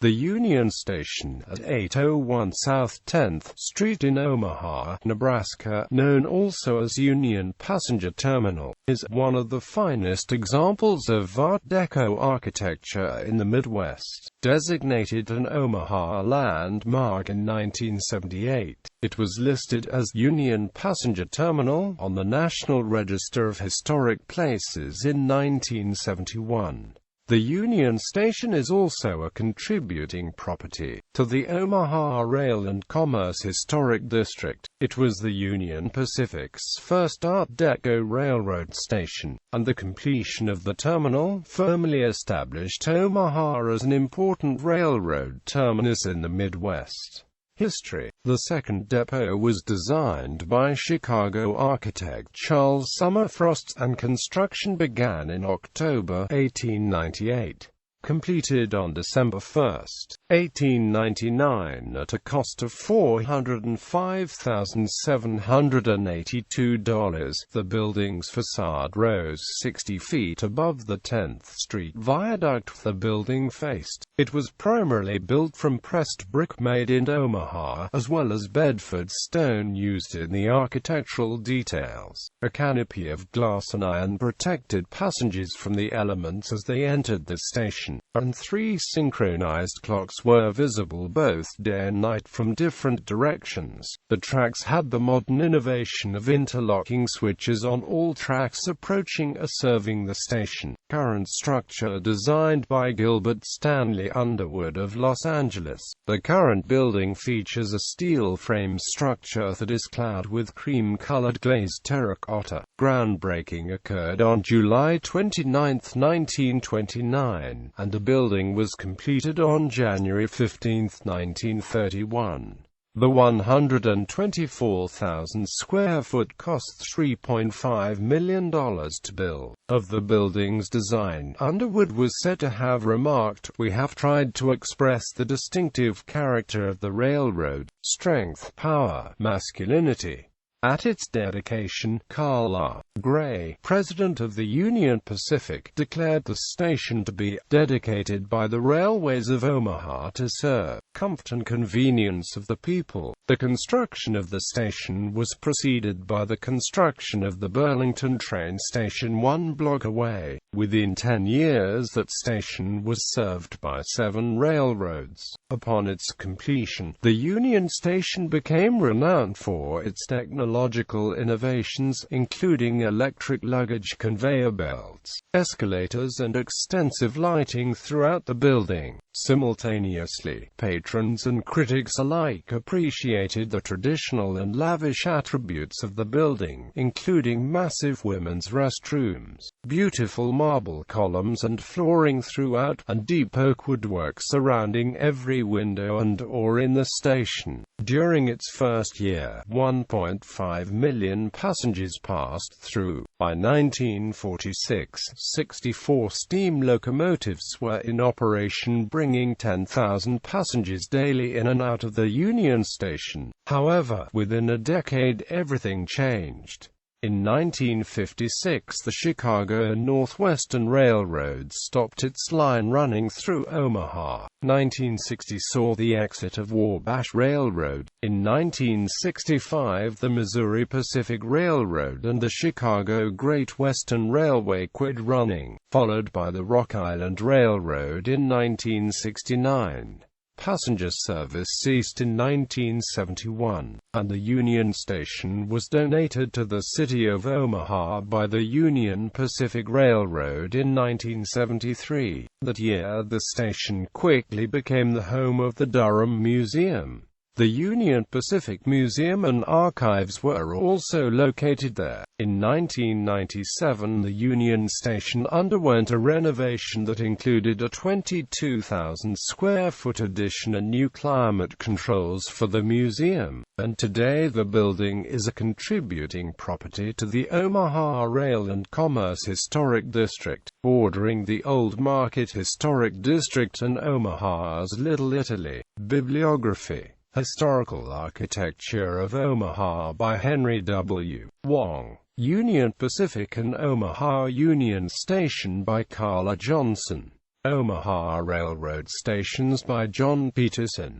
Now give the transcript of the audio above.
The Union Station at 801 South 10th Street in Omaha, Nebraska, known also as Union Passenger Terminal, is one of the finest examples of Art Deco architecture in the Midwest. Designated an Omaha Landmark in 1978, it was listed as Union Passenger Terminal on the National Register of Historic Places in 1971. The Union Station is also a contributing property to the Omaha Rail and Commerce Historic District. It was the Union Pacific's first Art Deco railroad station, and the completion of the terminal firmly established Omaha as an important railroad terminus in the Midwest. History. The second depot was designed by Chicago architect Charles Summer Frost, and construction began in October 1898. Completed on December 1, 1899 at a cost of $405,782. The building's facade rose 60 feet above the 10th Street Viaduct the building faced. It was primarily built from pressed brick made in Omaha, as well as Bedford stone used in the architectural details. A canopy of glass and iron protected passengers from the elements as they entered the station, and 3 synchronized clocks were visible both day and night from different directions. The tracks had the modern innovation of interlocking switches on all tracks approaching or serving the station. Current structure designed by Gilbert Stanley Underwood of Los Angeles. The current building features a steel frame structure that is clad with cream-colored glazed terracotta. Groundbreaking occurred on July 29, 1929, and the building was completed on January 15, 1931. The 124,000 square foot cost $3.5 million to build. Of the building's design, Underwood was said to have remarked, "We have tried to express the distinctive character of the railroad, strength, power, masculinity." At its dedication, Carl R. Gray, president of the Union Pacific, declared the station to be dedicated by the railways of Omaha to serve comfort and convenience of the people. The construction of the station was preceded by the construction of the Burlington train station 1 block away. Within 10 years that station was served by 7 railroads. Upon its completion, the Union Station became renowned for its technological innovations, including electric luggage conveyor belts, escalators and extensive lighting throughout the building. Simultaneously, patrons and critics alike appreciated the traditional and lavish attributes of the building, including massive women's restrooms, beautiful marble columns and flooring throughout, and deep oak woodwork surrounding every window and door in the station. During its first year, 1.5 million passengers passed through. By 1946, 64 steam locomotives were in operation, bringing 10,000 passengers daily in and out of the Union Station. However, within a decade everything changed. In 1956 the Chicago and Northwestern Railroad stopped its line running through Omaha. 1960 saw the exit of Wabash Railroad. In 1965 the Missouri Pacific Railroad and the Chicago Great Western Railway quit running, followed by the Rock Island Railroad in 1969. Passenger service ceased in 1971, and the Union Station was donated to the city of Omaha by the Union Pacific Railroad in 1973. That year the station quickly became the home of the Durham Museum. The Union Pacific Museum and Archives were also located there. In 1997 the Union Station underwent a renovation that included a 22,000 square foot addition and new climate controls for the museum, and today the building is a contributing property to the Omaha Rail and Commerce Historic District, bordering the Old Market Historic District and Omaha's Little Italy. Bibliography. Historical Architecture of Omaha by Henry W. Wong. Union Pacific and Omaha Union Station by Carla Johnson. Omaha Railroad Stations by John Peterson.